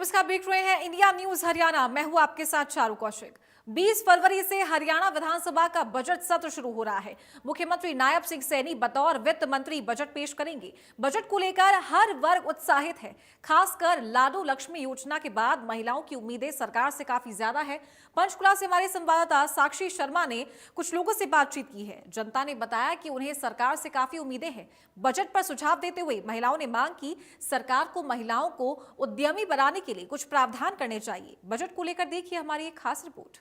नमस्कार, देख रहे हैं इंडिया न्यूज हरियाणा। मैं हूं आपके साथ चारू कौशिक। 20 फरवरी से हरियाणा विधानसभा का बजट सत्र शुरू हो रहा है। मुख्यमंत्री नायब सिंह सैनी बतौर वित्त मंत्री बजट पेश करेंगे। बजट को लेकर हर वर्ग उत्साहित है। खासकर लाडो लक्ष्मी योजना के बाद महिलाओं की उम्मीदें सरकार से काफी ज्यादा है। पंचकुला से हमारे संवाददाता साक्षी शर्मा ने कुछ लोगों से बातचीत की है। जनता ने बताया कि उन्हें सरकार से काफी उम्मीदें हैं। बजट पर सुझाव देते हुए महिलाओं ने मांग की सरकार को महिलाओं को उद्यमी बनाने के लिए कुछ प्रावधान करने चाहिए। बजट को लेकर देखिए हमारी एक खास रिपोर्ट।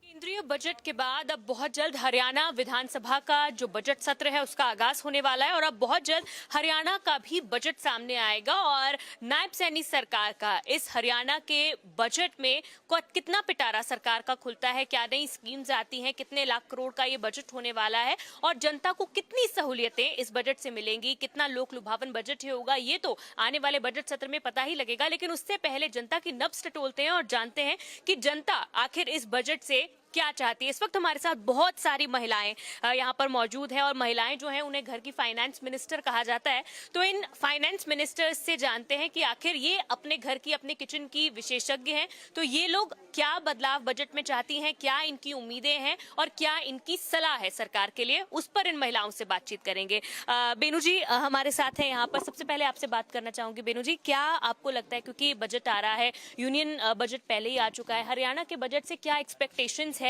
केंद्रीय बजट के बाद अब बहुत जल्द हरियाणा विधानसभा का जो बजट सत्र है उसका आगाज होने वाला है और अब बहुत जल्द हरियाणा का भी बजट सामने आएगा और नायब सैनी सरकार का इस हरियाणा के बजट में कितना पिटारा सरकार का खुलता है, क्या नई स्कीम्स आती हैं, कितने लाख करोड़ का ये बजट होने वाला है और जनता को कितनी सहूलियतें इस बजट से मिलेंगी, कितना लोक लुभावन बजट ही होगा, ये तो आने वाले बजट सत्र में पता ही लगेगा। लेकिन उससे पहले जनता की नब्ज टटोलते हैं और जानते हैं कि जनता आखिर इस बजट से क्या चाहती है। इस वक्त हमारे साथ बहुत सारी महिलाएं यहाँ पर मौजूद हैं और महिलाएं जो हैं उन्हें घर की फाइनेंस मिनिस्टर कहा जाता है। तो इन फाइनेंस मिनिस्टर्स से जानते हैं कि आखिर ये अपने घर की, अपने किचन की विशेषज्ञ हैं, तो ये लोग क्या बदलाव बजट में चाहती हैं, क्या इनकी उम्मीदें हैं और क्या इनकी सलाह है सरकार के लिए, उस पर इन महिलाओं से बातचीत करेंगे। बेनू जी हमारे साथ हैं यहाँ पर। सबसे पहले आपसे बात करना चाहूंगी बेनू जी, क्या आपको लगता है, क्योंकि बजट आ रहा है, यूनियन बजट पहले ही आ चुका है, हरियाणा के बजट से क्या एक्सपेक्टेशंस है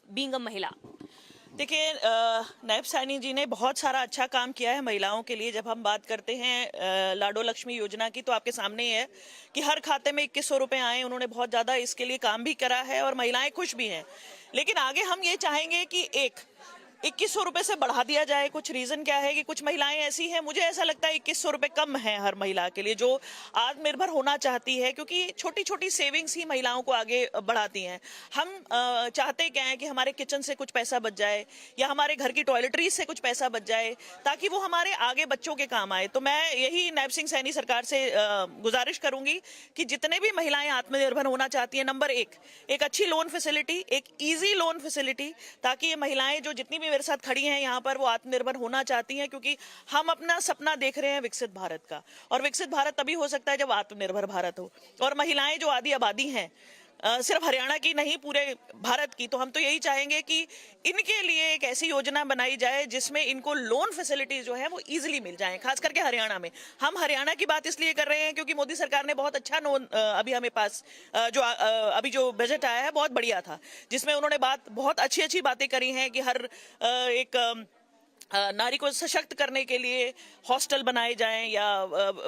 बीइंग अ महिला? देखिए, नायब सैनी जी ने बहुत सारा अच्छा काम किया है महिलाओं के लिए। जब हम बात करते हैं लाडो लक्ष्मी योजना की, तो आपके सामने ही है कि हर खाते में 2100 रुपए आए। उन्होंने बहुत ज्यादा इसके लिए काम भी करा है और महिलाएं खुश भी हैं। लेकिन आगे हम ये चाहेंगे कि 2100 रुपए से बढ़ा दिया जाए। कुछ रीजन क्या है कि कुछ महिलाएं ऐसी हैं, मुझे ऐसा लगता है 2100 रुपए कम है हर महिला के लिए जो आत्मनिर्भर होना चाहती है, क्योंकि छोटी छोटी सेविंग्स ही महिलाओं को आगे बढ़ाती हैं। हम चाहते क्या है कि हमारे किचन से कुछ पैसा बच जाए या हमारे घर की टॉयलेटरीज से कुछ पैसा बच जाए ताकि वो हमारे आगे बच्चों के काम आए। तो मैं यही नायब सिंह सैनी सरकार से गुजारिश करूंगी कि जितने भी महिलाएं आत्मनिर्भर होना चाहती है, नंबर एक अच्छी लोन फैसिलिटी, एक ईजी लोन फैसिलिटी, ताकि ये महिलाएं जो जितनी भी मेरे साथ खड़ी हैं यहाँ पर वो आत्मनिर्भर होना चाहती हैं, क्योंकि हम अपना सपना देख रहे हैं विकसित भारत का। और विकसित भारत तभी हो सकता है जब आत्मनिर्भर भारत हो। और महिलाएं जो आधी आबादी हैं, सिर्फ हरियाणा की नहीं पूरे भारत की, तो हम तो यही चाहेंगे कि इनके लिए एक ऐसी योजना बनाई जाए जिसमें इनको लोन फैसिलिटीज जो है वो इजीली मिल जाएं, खास करके हरियाणा में। हम हरियाणा की बात इसलिए कर रहे हैं क्योंकि मोदी सरकार ने बहुत अच्छा लोन अभी हमें पास अभी जो बजट आया है बहुत बढ़िया था, जिसमें उन्होंने बहुत अच्छी अच्छी बातें करी हैं कि हर एक नारी को सशक्त करने के लिए हॉस्टल बनाए जाएं या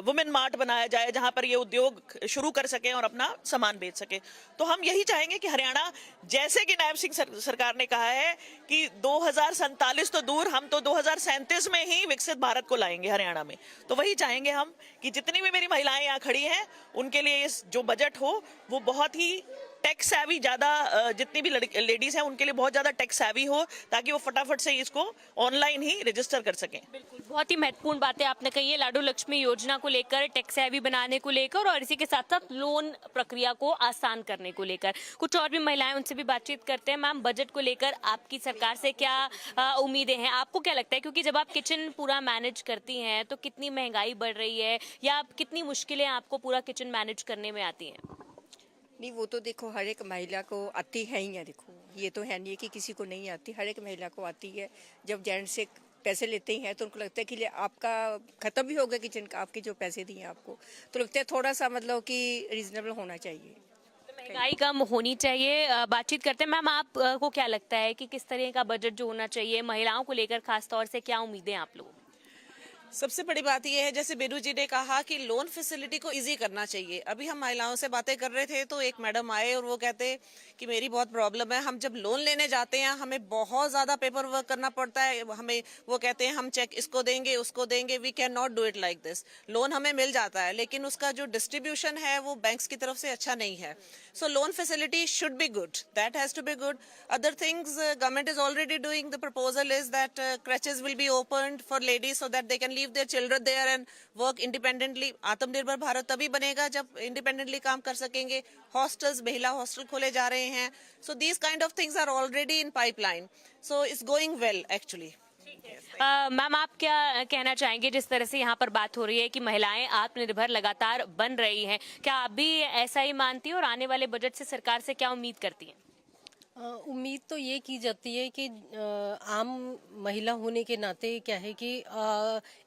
वुमेन मार्ट बनाया जाए जहां पर ये उद्योग शुरू कर सके और अपना सामान बेच सके। तो हम यही चाहेंगे कि हरियाणा, जैसे कि नायब सिंह सरकार ने कहा है कि 2047 तो दूर, हम तो 2037 में ही विकसित भारत को लाएंगे हरियाणा में। तो वही चाहेंगे हम कि जितनी भी मेरी महिलाएं यहाँ खड़ी हैं उनके लिए इस जो बजट हो वो बहुत ही टेक सैवी, ज्यादा जितनी भी लेडीज हैं उनके लिए बहुत ज्यादा टेक सैवी हो ताकि वो फटाफट से इसको ऑनलाइन ही रजिस्टर कर सकें। बिल्कुल, बहुत ही महत्वपूर्ण बातें आपने कही है लाडो लक्ष्मी योजना को लेकर, टेक सैवी बनाने को लेकर और इसी के साथ साथ लोन प्रक्रिया को आसान करने को लेकर। कुछ और भी महिलाएं, उनसे भी बातचीत करते हैं। मैम, बजट को लेकर आपकी सरकार से क्या उम्मीदें हैं? आपको क्या लगता है, क्योंकि जब आप किचन पूरा मैनेज करती हैं तो कितनी महंगाई बढ़ रही है या कितनी मुश्किलें आपको पूरा किचन मैनेज करने में आती हैं? नहीं, वो तो देखो हर एक महिला को आती है ही है। देखो, ये तो है नहीं कि किसी को नहीं आती, हर एक महिला को आती है। जब जेंट्स से पैसे लेते हैं तो उनको लगता है कि आपका खत्म भी हो गया किचन का, आपके जो पैसे दिए आपको, तो लगता है थोड़ा सा मतलब कि रीजनेबल होना चाहिए, महंगाई कम होनी चाहिए। बातचीत करते हैं। मैम, आपको क्या लगता है कि किस तरह का बजट जो होना चाहिए महिलाओं को लेकर, खास तौर से क्या उम्मीदें आप लोगों? सबसे बड़ी बात यह है, जैसे बेनू जी ने कहा कि लोन फैसिलिटी को इजी करना चाहिए। अभी हम महिलाओं से बातें कर रहे थे तो एक मैडम आए और वो कहते कि मेरी बहुत प्रॉब्लम है, हम जब लोन लेने जाते हैं हमें बहुत ज़्यादा पेपर वर्क करना पड़ता है, हमें वो कहते हैं हम चेक इसको देंगे उसको देंगे, we can not do it like this. Loan हमें मिल जाता है लेकिन उसका जो डिस्ट्रीब्यूशन है वो बैंक्स की तरफ से अच्छा नहीं है। So loan facility should be good, that has to be good. Other things government is already doing, the proposal is that crèches will be opened for ladies so that they can leave their children there and work independently. आत्मनिर्भर भारत तभी बनेगा जब independently काम कर सकेंगे। Hostels, महिला hostel खोले जा रहे हैं। So these kind of things are already in pipeline, so it's going well actually. Ma'am, आप क्या कहना चाहेंगे जिस तरह से यहाँ पर बात हो रही है कि महिलाएं आत्मनिर्भर लगातार बन रही हैं, क्या आप भी ऐसा ही मानती हैं और आने वाले बजट से सरकार से क्या उम्मीद करती हैं? उम्मीद तो ये की जाती है कि आम महिला होने के नाते क्या है कि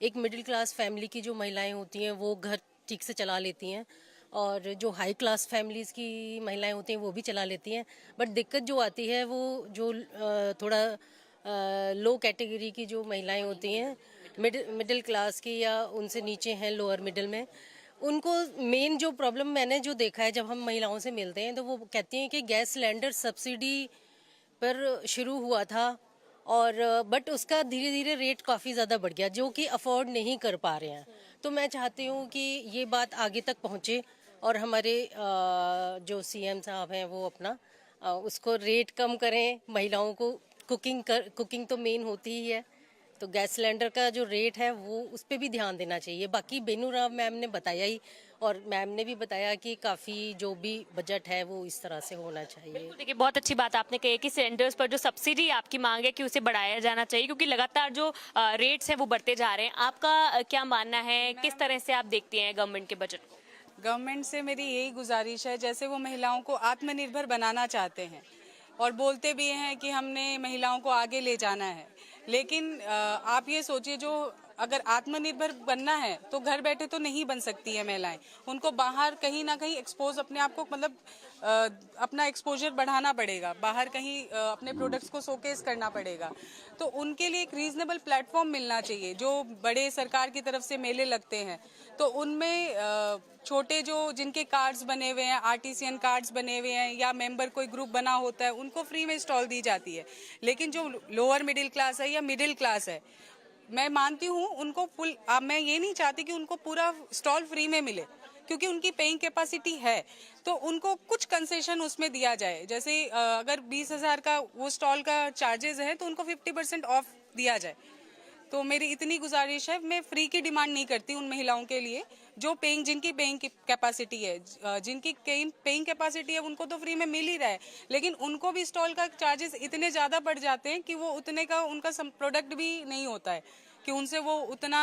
एक मिडिल क्लास फैमिली की जो महिलाएं होती हैं वो घर ठीक से चला लेती हैं, और जो हाई क्लास फैमिलीज़ की महिलाएं होती हैं वो भी चला लेती हैं। बट दिक्कत जो आती है वो जो थोड़ा लो कैटेगरी की जो महिलाएं होती हैं, मिडिल क्लास की या उनसे नीचे हैं लोअर मिडिल में, उनको मेन जो प्रॉब्लम मैंने जो देखा है जब हम महिलाओं से मिलते हैं तो वो कहती हैं कि गैस सिलेंडर सब्सिडी पर शुरू हुआ था और बट उसका धीरे धीरे रेट काफ़ी ज़्यादा बढ़ गया जो कि अफोर्ड नहीं कर पा रहे हैं। तो मैं चाहती हूँ कि ये बात आगे तक पहुँचे और हमारे जो सीएम साहब हैं वो अपना उसको रेट कम करें। महिलाओं को कुकिंग तो मेन होती ही है, तो गैस सिलेंडर का जो रेट है वो उस पर भी ध्यान देना चाहिए। बाकी बेनू राव मैम ने बताया ही, और मैम ने भी बताया कि काफ़ी जो भी बजट है वो इस तरह से होना चाहिए। देखिए, बहुत अच्छी बात आपने कही कि सिलेंडर्स पर जो सब्सिडी आपकी मांग है कि उसे बढ़ाया जाना चाहिए, क्योंकि लगातार जो रेट्स हैं वो बढ़ते जा रहे हैं। आपका क्या मानना है, किस तरह से आप देखती हैं गवर्नमेंट के बजट? गवर्नमेंट से मेरी यही गुजारिश है, जैसे वो महिलाओं को आत्मनिर्भर बनाना चाहते हैं और बोलते भी हैं कि हमने महिलाओं को आगे ले जाना है, लेकिन आप ये सोचिए जो अगर आत्मनिर्भर बनना है तो घर बैठे तो नहीं बन सकती है महिलाएं, उनको बाहर कहीं ना कहीं एक्सपोज अपने आप को मतलब अपना एक्सपोजर बढ़ाना पड़ेगा, बाहर कहीं अपने प्रोडक्ट्स को शोकेस करना पड़ेगा। तो उनके लिए एक रीजनेबल प्लेटफॉर्म मिलना चाहिए। जो बड़े सरकार की तरफ से मेले लगते हैं तो उनमें छोटे जो जिनके कार्ड्स बने हुए हैं, आर्टिसियन कार्ड्स बने हुए हैं या मेंबर कोई ग्रुप बना होता है, उनको फ्री में स्टॉल दी जाती है। लेकिन जो लोअर मिडिल क्लास है या मिडिल क्लास है, मैं मानती हूँ उनको फुल, मैं ये नहीं चाहती कि उनको पूरा स्टॉल फ्री में मिले, क्योंकि उनकी पेइंग कैपेसिटी है, तो उनको कुछ कंसेशन उसमें दिया जाए। जैसे अगर 20,000 का वो स्टॉल का चार्जेस है तो उनको 50% ऑफ दिया जाए। तो मेरी इतनी गुजारिश है, मैं फ्री की डिमांड नहीं करती उन महिलाओं के लिए जो जिनकी पेइंग कैपेसिटी है, जिनकी पेइंग कैपेसिटी है उनको तो फ्री में मिल ही रहा है, लेकिन उनको भी स्टॉल का चार्जेस इतने ज़्यादा बढ़ जाते हैं कि वो उतने का उनका प्रोडक्ट भी नहीं होता है कि उनसे वो उतना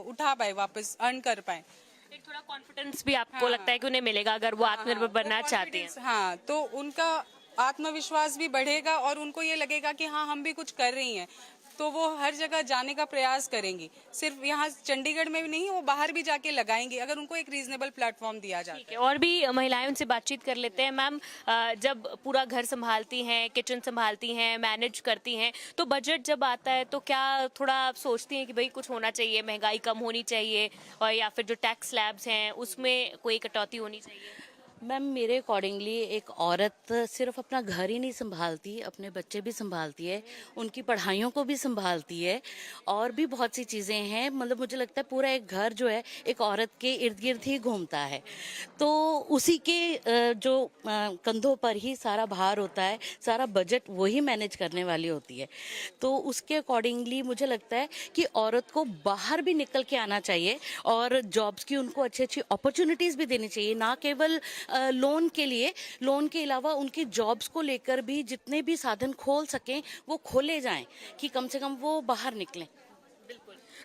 उठा पाए, वापस अर्न कर पाए। एक थोड़ा कॉन्फिडेंस भी आपको लगता है कि उन्हें मिलेगा अगर वो आत्मनिर्भर बनना चाहते हैं? हाँ, तो उनका आत्मविश्वास भी बढ़ेगा और उनको ये लगेगा कि हाँ हम भी कुछ कर रही हैं, तो वो हर जगह जाने का प्रयास करेंगी। सिर्फ यहाँ चंडीगढ़ में भी नहीं, वो बाहर भी जाके लगाएंगे अगर उनको एक रीजनेबल प्लेटफॉर्म दिया जाता है। और भी महिलाएं उनसे बातचीत कर लेते हैं। मैम, जब पूरा घर संभालती हैं, किचन संभालती हैं, मैनेज करती हैं, तो बजट जब आता है तो क्या थोड़ा आप सोचती हैं कि भाई कुछ होना चाहिए, महंगाई कम होनी चाहिए, और या फिर जो टैक्स स्लैब्स हैं उसमें कोई कटौती होनी चाहिए? मैम, मेरे अकॉर्डिंगली एक औरत सिर्फ अपना घर ही नहीं संभालती, अपने बच्चे भी संभालती है, उनकी पढ़ाइयों को भी संभालती है, और भी बहुत सी चीज़ें हैं। मतलब मुझे लगता है पूरा एक घर जो है एक औरत के इर्द गिर्द ही घूमता है, तो उसी के जो कंधों पर ही सारा भार होता है, सारा बजट वही मैनेज करने वाली होती है। तो उसके अकॉर्डिंगली मुझे लगता है कि औरत को बाहर भी निकल के आना चाहिए और जॉब्स की उनको अच्छी अच्छी अपॉर्चुनिटीज़ भी देनी चाहिए, ना केवल लोन के लिए, लोन के अलावा उनकी जॉब्स को लेकर भी जितने भी साधन खोल सकें वो खोले जाएं कि कम से कम वो बाहर निकलें।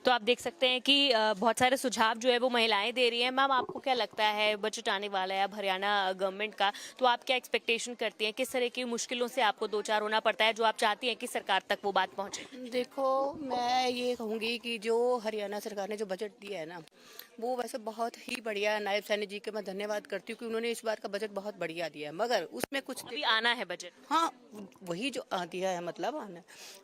तो आप देख सकते हैं कि बहुत सारे सुझाव जो है वो महिलाएं दे रही हैं। मैम, आपको क्या लगता है, बजट आने वाला है अब हरियाणा गवर्नमेंट का, तो आप क्या एक्सपेक्टेशन करती हैं, किस तरह की मुश्किलों से आपको दो चार होना पड़ता है जो आप चाहती हैं कि सरकार तक वो बात पहुंचे? देखो, मैं ये कहूँगी कि जो हरियाणा सरकार ने जो बजट दिया है ना, वो वैसे बहुत ही बढ़िया है। नायब सैनी जी के मैं धन्यवाद करती हूँ कि उन्होंने इस बार का बजट बहुत बढ़िया दिया है, मगर उसमें कुछ अभी आना है बजट। हाँ, वही जो दिया है मतलब आना।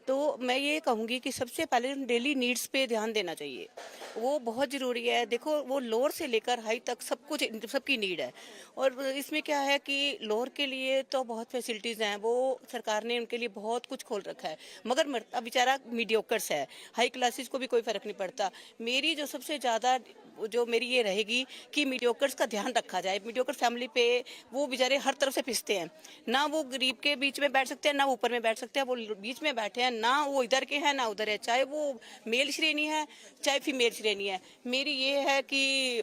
तो मैं ये कहूँगी कि सबसे पहले डेली नीड्स पे ध्यान देना चाहिए, वो बहुत ज़रूरी है। देखो, वो लोअर से लेकर हाई तक सब कुछ सबकी नीड है, और इसमें क्या है कि लोअर के लिए तो बहुत फैसिलिटीज़ हैं, वो सरकार ने उनके लिए बहुत कुछ खोल रखा है, मगर बेचारा मीडियोकर्स है, हाई क्लासेस को भी कोई फ़र्क नहीं पड़ता। मेरी जो सबसे ज़्यादा जो मेरी ये रहेगी कि मीडियोकर्स का ध्यान रखा जाए। मीडियोकर फैमिली पे वो बेचारे हर तरफ से पिसते हैं, ना वो गरीब के बीच में बैठ सकते हैं, ना ऊपर में बैठ सकते हैं, वो बीच में बैठे हैं, ना वो इधर के हैं ना उधर है, चाहे वो मेल श्रेणी है है चाहे फीमेल श्रेणी है। मेरी ये है कि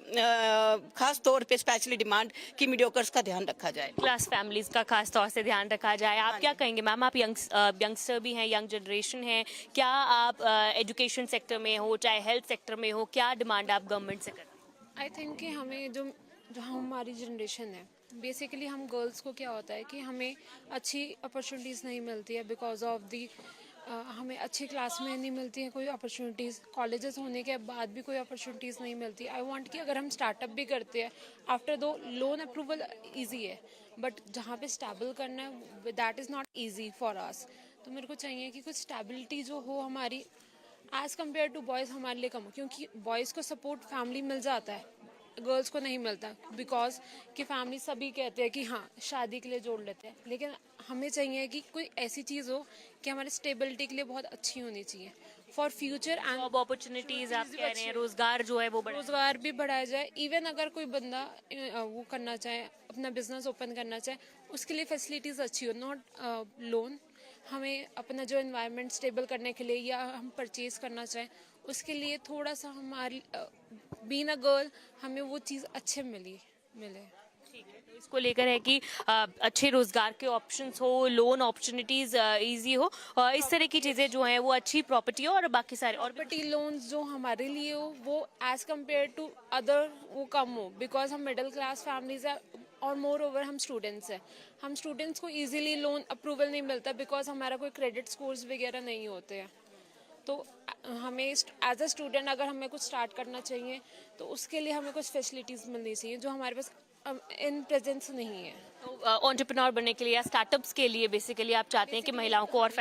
खास तौर पे स्पेशली डिमांड कि मीडियोकर्स का ध्यान रखा जाए, क्लास फैमिलीज का खास तौर से ध्यान रखा जाए। आप क्या कहेंगे मैम, आप यंगस्टर भी हैं, यंग जनरेशन है, क्या आप एजुकेशन सेक्टर में हो चाहे हेल्थ सेक्टर में हो, क्या डिमांड आप गवर्नमेंट से करते हैं? आई थिंक कि हमें जो हमारी जनरेशन है, बेसिकली हम गर्ल्स को क्या होता है कि हमें अच्छी अपॉर्चुनिटीज़ नहीं मिलती है बिकॉज ऑफ दी हमें अच्छी क्लास में नहीं मिलती है कोई अपॉर्चुनिटीज़, कॉलेजेस होने के बाद भी कोई अपॉर्चुनिटीज़ नहीं मिलती। आई वांट कि अगर हम स्टार्टअप भी करते हैं आफ्टर दो लोन अप्रूवल इजी है, बट जहाँ पे स्टेबल करना है that is not easy for us. तो मेरे को चाहिए कि कुछ स्टेबिलिटी जो हो हमारी एज़ कम्पेयर टू बॉयज़ हमारे लिए कम हो, क्योंकि बॉयज़ को सपोर्ट फैमिली मिल जाता है, गर्ल्स को नहीं मिलता बिकॉज कि फैमिली सभी कहते हैं कि हाँ शादी के लिए जोड़ लेते हैं, लेकिन हमें चाहिए कि कोई ऐसी चीज़ हो कि हमारे स्टेबिलिटी के लिए बहुत अच्छी होनी चाहिए for future and job opportunities आप कह रहे हैं, रोजगार जो है वो बढ़े। रोजगार भी बढ़ाया जाए। इवन अगर कोई बंदा वो करना चाहे, अपना बिजनेस ओपन करना चाहे, उसके लिए फैसिलिटीज़ अच्छी हो, नॉट लोन। हमें अपना जो एनवायरनमेंट स्टेबल करने के लिए या हम परचेज करना चाहें उसके लिए थोड़ा सा हमारी बीइंग अ गर्ल हमें वो चीज़ अच्छे मिले। ठीक है, तो इसको लेकर है कि अच्छे रोजगार के ऑप्शंस हो, लोन अपॉर्चुनिटीज इजी हो, इस तरह की चीजें जो हैं वो अच्छी प्रॉपर्टी हो और बाकी सारे और प्रॉपर्टी लोन्स जो हमारे लिए हो वो एज कम्पेयर टू अदर वो कम हो, बिकॉज हम मिडिल क्लास फैमिलीज है और मोर ओवर हम स्टूडेंट्स हैं। हम स्टूडेंट्स को इजीली लोन अप्रूवल नहीं मिलता बिकॉज हमारा कोई क्रेडिट स्कोर्स वगैरह नहीं होते हैं। तो हमें एज अ स्टूडेंट अगर हमें कुछ स्टार्ट करना चाहिए तो उसके लिए हमें कुछ फैसिलिटीज़ मिलनी चाहिए जो हमारे पास इन प्रेजेंस नहीं है। तो एंटरप्रेन्योर बनने के लिए या स्टार्टअप्स के लिए बेसिकली आप चाहते हैं कि महिलाओं को और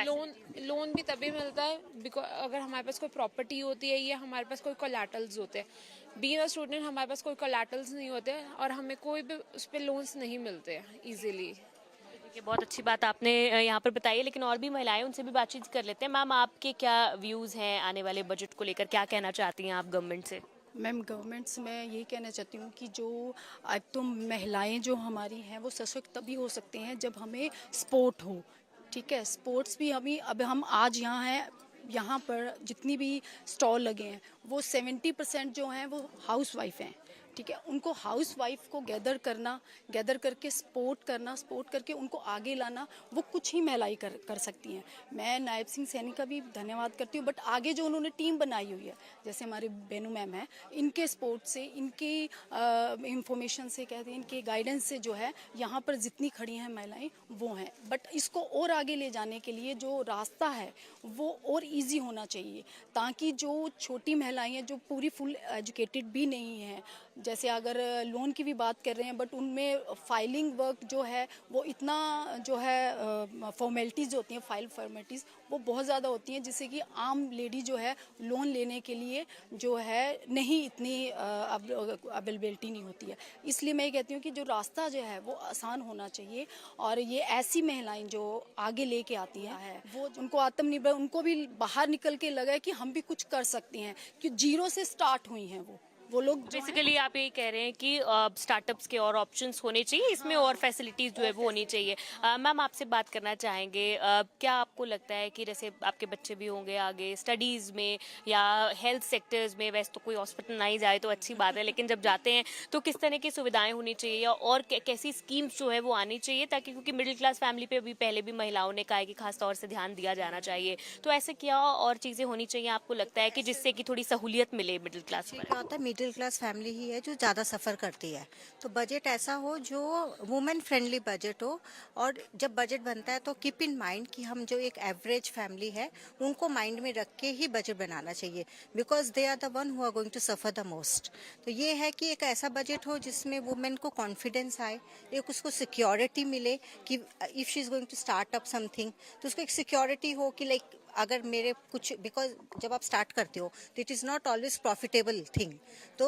लोन भी तभी मिलता है बिकॉज अगर हमारे पास कोई प्रॉपर्टी होती है या हमारे पास कोई कोलैटरल्स होते हैं। बीइंग अ स्टूडेंट हमारे पास कोई कोलैटरल्स नहीं होते और हमें कोई भी उस पर लोन्स नहीं मिलते हैं ईजिली। ये बहुत अच्छी बात आपने यहाँ पर बताई है, लेकिन और भी महिलाएं, उनसे भी बातचीत कर लेते हैं। मैम, आपके क्या व्यूज़ हैं आने वाले बजट को लेकर, क्या कहना चाहती हैं आप गवर्नमेंट से? मैम गवर्नमेंट से मैं यही कहना चाहती हूँ कि जो अब तो महिलाएं जो हमारी हैं वो सशक्त तभी हो सकते हैं जब हमें स्पोर्ट हो। ठीक है, स्पोर्ट्स भी हम आज यहाँ हैं, यहाँ पर जितनी भी स्टॉल लगे हैं वो 70% जो हैं वो हाउस वाइफ हैं। ठीक है, उनको हाउस वाइफ को गैदर करके सपोर्ट करके उनको आगे लाना, वो कुछ ही महिलाएं कर सकती हैं। मैं नायब सिंह सैनी का भी धन्यवाद करती हूँ, बट आगे जो उन्होंने टीम बनाई हुई है, जैसे हमारे बेनू मैम है, इनके सपोर्ट से, इनकी इंफॉर्मेशन से, कहते हैं इनके गाइडेंस से जो है यहाँ पर जितनी खड़ी हैं महिलाएं वो हैं। बट इसको और आगे ले जाने के लिए जो रास्ता है वो और ईजी होना चाहिए, ताकि जो छोटी महिलाएं हैं जो पूरी फुल एजुकेटेड भी नहीं हैं, जैसे अगर लोन की भी बात कर रहे हैं बट उनमें फाइलिंग वर्क जो है वो इतना जो है फॉर्मेलिटीज़ होती हैं, फाइल फॉर्मेलिटीज़ वो बहुत ज़्यादा होती हैं, जिससे कि आम लेडी जो है लोन लेने के लिए जो है नहीं इतनी अवेलेबिलिटी नहीं होती है। इसलिए मैं ये कहती हूँ कि जो रास्ता जो है वो आसान होना चाहिए और ये ऐसी महिलाएं जो आगे लेके आती हैं वो उनको आत्मनिर्भर, उनको भी बाहर निकल के लगा है कि हम भी कुछ कर सकती हैं, कि जीरो से स्टार्ट हुई हैं वो लोग। बेसिकली आप ये कह रहे हैं कि स्टार्टअप्स के और ऑप्शंस होने चाहिए, इसमें और फैसिलिटीज जो है वो होनी चाहिए। मैम, आपसे बात करना चाहेंगे, क्या आपको लगता है कि जैसे आपके बच्चे भी होंगे आगे स्टडीज़ में या हेल्थ सेक्टर्स में, वैसे तो कोई हॉस्पिटल नहीं जाए तो अच्छी बात है, लेकिन जब जाते हैं तो किस तरह की सुविधाएं होनी चाहिए या और कैसी स्कीम्स जो है वो आनी चाहिए, ताकि क्योंकि मिडिल क्लास फैमिली पे अभी पहले भी महिलाओं ने कहा है कि खास तौर से ध्यान दिया जाना चाहिए, तो ऐसे क्या और चीज़ें होनी चाहिए आपको लगता है कि जिससे कि थोड़ी सहूलियत मिले मिडिल क्लास में? क्या होता है, मिडिल क्लास फैमिली ही है जो ज़्यादा सफ़र करती है, तो बजट ऐसा हो जो वुमेन फ्रेंडली बजट हो। और जब बजट बनता है तो कीप इन माइंड कि हम जो एक एवरेज फैमिली है उनको माइंड में रख के ही बजट बनाना चाहिए, because they are the one who are going to suffer the most. तो ये है कि एक ऐसा बजट हो जिसमें वुमेन को कॉन्फिडेंस आए, एक उसको सिक्योरिटी मिले कि if she is going to start up something तो उसको एक सिक्योरिटी हो कि लाइक अगर मेरे कुछ, बिकॉज जब आप स्टार्ट करते हो तो it is not always profitable thing, तो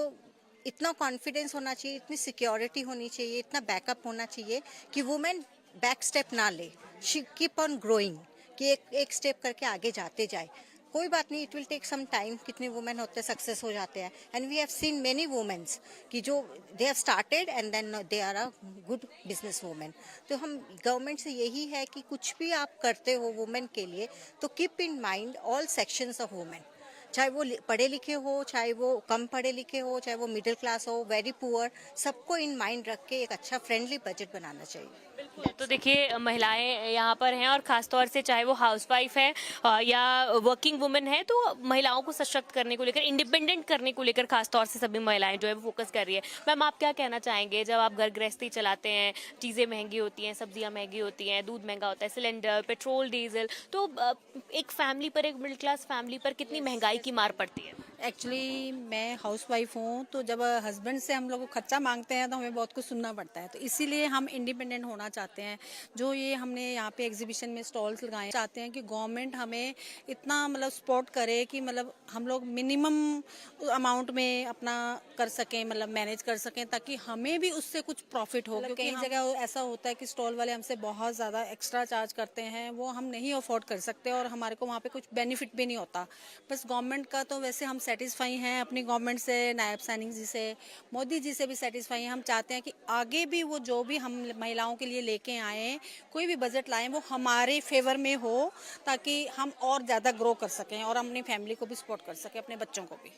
इतना कॉन्फिडेंस होना चाहिए, इतनी सिक्योरिटी होनी चाहिए, इतना बैकअप होना चाहिए कि वुमेन बैक स्टेप ना ले, शी कीप ऑन ग्रोइंग, कि एक स्टेप करके आगे जाते जाए। कोई बात नहीं, it will take some time, कितने वुमेन होते हैं सक्सेस हो जाते हैं, and we have seen many womens कि जो they have started and then they are a good business women. तो हम गवर्नमेंट से यही है कि कुछ भी आप करते हो वुमेन के लिए तो keep in mind all sections of women, चाहे वो पढ़े लिखे हो, चाहे वो कम पढ़े लिखे हो, चाहे वो मिडिल क्लास हो, वेरी पुअर, सबको इन माइंड रख के एक अच्छा फ्रेंडली बजट बनाना चाहिए। बिल्कुल, तो देखिए महिलाएं यहाँ पर हैं और खासतौर से चाहे वो हाउसवाइफ है या वर्किंग वुमेन है, तो महिलाओं को सशक्त करने को लेकर, इंडिपेंडेंट करने को लेकर खासतौर से सभी महिलाएं जो है वो फोकस कर रही है। मैम, आप क्या कहना चाहेंगे? जब आप घर गृहस्थी चलाते हैं, चीज़ें महंगी होती हैं, सब्जियां महंगी होती हैं, दूध महंगा होता है, सिलेंडर, पेट्रोल, डीजल, तो एक फैमिली पर, एक मिडिल क्लास फैमिली पर कितनी महंगाई की मार पड़ती है? एक्चुअली मैं हाउसवाइफ हूँ, तो जब हस्बैंड से हम लोग खर्चा मांगते हैं तो हमें बहुत कुछ सुनना पड़ता है, तो इसीलिए हम इंडिपेंडेंट होना चाहते हैं। जो ये हमने यहाँ पे एग्जीबिशन में स्टॉल्स लगाए, चाहते हैं कि गवर्नमेंट हमें इतना मतलब सपोर्ट करे कि मतलब हम लोग मिनिमम अमाउंट में अपना कर सकें, मतलब मैनेज कर सकें, ताकि हमें भी उससे कुछ प्रॉफिट हो। क्योंकि कई जगह ऐसा होता है कि स्टॉल वाले हमसे बहुत ज़्यादा एक्स्ट्रा चार्ज करते हैं, वो हम नहीं अफोर्ड कर सकते और हमारे को वहाँ पे कुछ बेनिफिट भी नहीं होता। बस गवर्नमेंट का तो वैसे हम सेटिस्फाई हैं अपनी गवर्नमेंट से, नायब सैनी जी से, मोदी जी से भी सेटिस्फाई हैं। हम चाहते हैं कि आगे भी वो जो भी हम महिलाओं के लिए लेके आए, कोई भी बजट लाएं, वो हमारे फेवर में हो, ताकि हम और ज़्यादा ग्रो कर सकें और अपनी फैमिली को भी सपोर्ट कर सकें, अपने बच्चों को भी।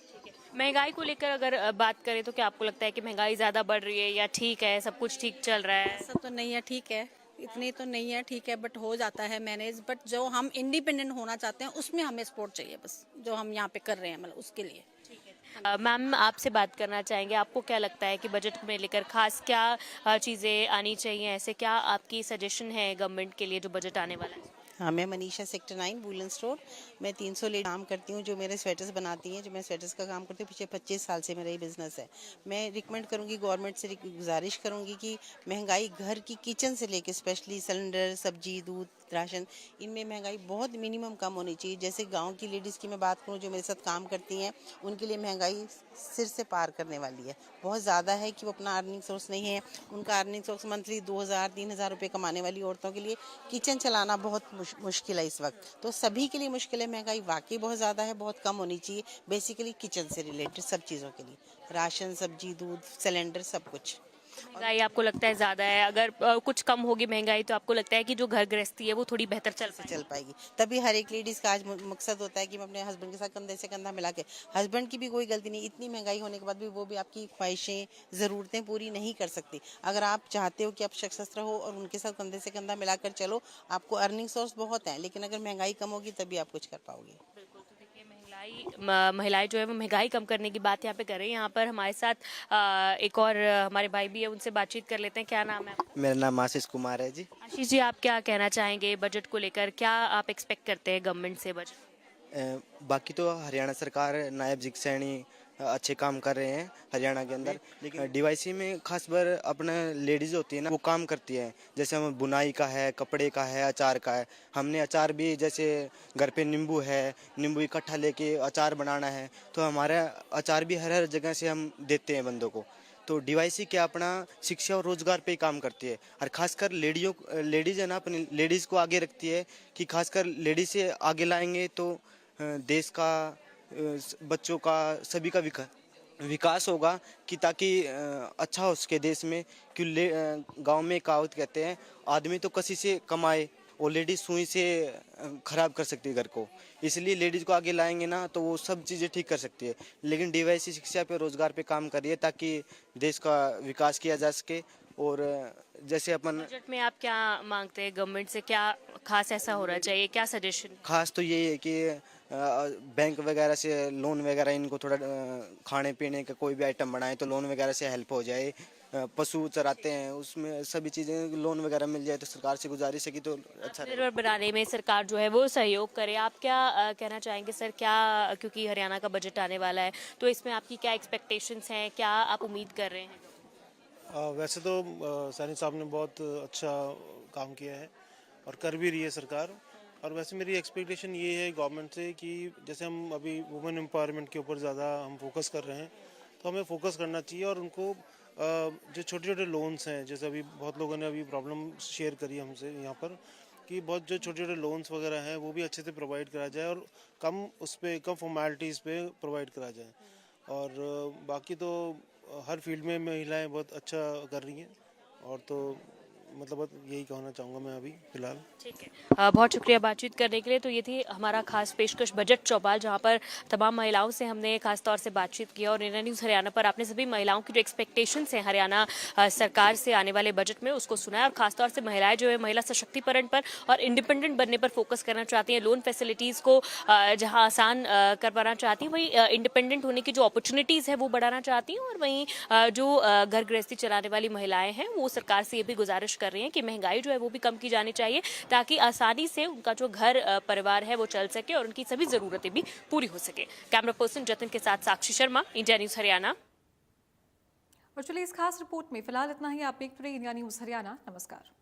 महंगाई को लेकर अगर बात करें तो क्या आपको लगता है कि महंगाई ज़्यादा बढ़ रही है या ठीक है, सब कुछ ठीक चल रहा है? ऐसा तो नहीं है, ठीक है, इतनी तो नहीं है, ठीक है, बट हो जाता है मैनेज। बट जो हम इंडिपेंडेंट होना चाहते हैं उसमें हमें सपोर्ट चाहिए, बस जो हम यहाँ पे कर रहे हैं मतलब उसके लिए। मैम, आपसे बात करना चाहेंगे, आपको क्या लगता है कि बजट में लेकर खास क्या चीज़ें आनी चाहिए? ऐसे क्या आपकी सजेशन है गवर्नमेंट के लिए जो बजट आने वाला है? हाँ, मैं मनीषा, सेक्टर 9 वुलन स्टोर। मैं 300 लेडी काम करती हूँ, जो मेरे स्वेटर्स बनाती हैं, जो मैं स्वेटर्स का काम करती हूँ। पिछले 25 साल से मेरा ये बिज़नेस है। मैं रिकमेंड करूँगी, गवर्नमेंट से गुजारिश करूँगी कि महंगाई घर की किचन से लेके स्पेशली सिलेंडर, सब्जी, दूध, राशन, इनमें महंगाई बहुत मिनिमम कम होनी चाहिए। जैसे गांव की लेडीज़ की मैं बात करूं, जो मेरे साथ काम करती हैं, उनके लिए महंगाई सिर से पार करने वाली है। बहुत ज़्यादा है कि वो अपना अर्निंग सोर्स नहीं है। उनका अर्निंग सोर्स मंथली 2000-3000 रुपये कमाने वाली औरतों के लिए किचन चलाना बहुत मुश्किल है इस वक्त। तो सभी के लिए मुश्किल है। महंगाई वाकई बहुत ज़्यादा है, बहुत कम होनी चाहिए। बेसिकली किचन से रिलेटेड सब चीज़ों के लिए, राशन, सब्जी, दूध, सिलेंडर, सब कुछ। महंगाई आपको लगता है ज़्यादा है? अगर कुछ कम होगी महंगाई तो आपको लगता है कि जो घर गृहस्थी है वो थोड़ी बेहतर चल पाएगी। तभी हर एक लेडीज़ का आज मकसद होता है कि मैं अपने हस्बैंड के साथ कंधे से कंधा मिला के, हस्बैंड की भी कोई गलती नहीं, इतनी महंगाई होने के बाद भी वो भी आपकी ख्वाहिशें, ज़रूरतें पूरी नहीं कर सकती। अगर आप चाहते हो कि आप सशक्त रहो और उनके साथ कंधे से कंधा मिलाकर चलो, आपको अर्निंग सोर्स बहुत है, लेकिन अगर महंगाई कम होगी तभी आप कुछ कर पाओगे। महिलाएं जो है वो महंगाई कम करने की बात यहाँ पे कर रही हैं। यहाँ पर हमारे साथ एक और हमारे भाई भी है, उनसे बातचीत कर लेते हैं। क्या नाम है? मेरा नाम आशीष कुमार है जी। आशीष जी, आप क्या कहना चाहेंगे बजट को लेकर? क्या आप एक्सपेक्ट करते हैं गवर्नमेंट से बजट? बाकी तो हरियाणा सरकार, नायब जी सैनी अच्छे काम कर रहे हैं हरियाणा के अंदर, लेकिन डीवाईसी में खास बार अपना लेडीज़ होती है ना, वो काम करती है। जैसे हम बुनाई का है, कपड़े का है, अचार का है। हमने अचार भी, जैसे घर पे नींबू है, नींबू इकट्ठा लेके अचार बनाना है, तो हमारा अचार भी हर जगह से हम देते हैं बंदों को। तो डीवाईसी क्या अपना शिक्षा और रोजगार पे ही काम करती है, और खासकर लेडीज़ है ना, अपनी लेडीज़ को आगे रखती है कि खासकर लेडीज़ से आगे लाएंगे तो देश का, बच्चों का, सभी का विकास होगा, कि ताकि अच्छा हो उसके देश में। क्यों गांव में कहावत कहते हैं, आदमी तो कसी से कमाए और लेडीज सुई से खराब कर सकती है घर को। इसलिए लेडीज को आगे लाएंगे ना तो वो सब चीज़ें ठीक कर सकती है। लेकिन डीवाईसी शिक्षा पे, रोजगार पे काम कर रही है ताकि देश का विकास किया जा सके। और जैसे अपन बजट में आप क्या मांगते हैं गवर्नमेंट से? क्या खास ऐसा होना चाहिए? क्या सजेशन? खास तो यही है कि बैंक वगैरह से लोन वगैरह, इनको थोड़ा खाने पीने का कोई भी आइटम बनाए तो लोन वगैरह से हेल्प हो जाए। पशु चराते हैं, उसमें सभी चीज़ें लोन वगैरह मिल जाए तो सरकार से गुजारिश है कि तो अच्छा निर्भर बनाने में सरकार जो है वो सहयोग करे। आप क्या कहना चाहेंगे सर? क्या, क्योंकि हरियाणा का बजट आने वाला है, तो इसमें आपकी क्या एक्सपेक्टेशंस हैं? क्या आप उम्मीद कर रहे हैं? वैसे तो सैनी साहब ने बहुत अच्छा काम किया है और कर भी रही है सरकार। और वैसे मेरी एक्सपेक्टेशन ये है गवर्नमेंट से कि जैसे हम अभी वुमेन एम्पावरमेंट के ऊपर ज़्यादा हम फोकस कर रहे हैं, तो हमें फोकस करना चाहिए। और उनको जो छोटे छोटे लोन्स हैं, जैसे अभी बहुत लोगों ने अभी प्रॉब्लम शेयर करी हमसे यहाँ पर, कि बहुत जो छोटे छोटे लोन्स वगैरह हैं वो भी अच्छे से प्रोवाइड करा जाए और कम फॉर्मेलिटीज़ पे प्रोवाइड करा जाए। और बाकी तो हर फील्ड में महिलाएं बहुत अच्छा कर रही हैं। और तो मतलब यही कहना चाहूँगा मैं अभी फिलहाल। ठीक है, बहुत शुक्रिया बातचीत करने के लिए। तो ये थी हमारा खास पेशकश बजट चौपाल, जहां पर तमाम महिलाओं से हमने खास तौर से बातचीत की और इंडिया न्यूज़ हरियाणा पर आपने सभी महिलाओं की जो एक्सपेक्टेशंस हैं हरियाणा सरकार से आने वाले बजट में उसको सुना है। और खासतौर से महिलाएं जो है महिला सशक्तिकरण पर और इंडिपेंडेंट बनने पर फोकस करना चाहती हैं, लोन फैसिलिटीज़ को जहाँ आसान करवाना चाहती हैं, वहीं इंडिपेंडेंट होने की जो अपॉर्चुनिटीज़ है वो बढ़ाना चाहती हैं। और वहीं जो घर गृहस्थी चलाने वाली महिलाएं हैं वो सरकार से ये भी गुजारिश कर रही हैं कि महंगाई जो है वो भी कम की जानी चाहिए, ताकि आसानी से उनका जो घर परिवार है वो चल सके और उनकी सभी जरूरतें भी पूरी हो सके। कैमरा पर्सन जतिन के साथ साक्षी शर्मा, इंडिया न्यूज़ हरियाणा। और चलिए इस खास रिपोर्ट में फिलहाल इतना ही। आप देखते रहिए इंडिया न्यूज़ हरियाणा। नमस्कार।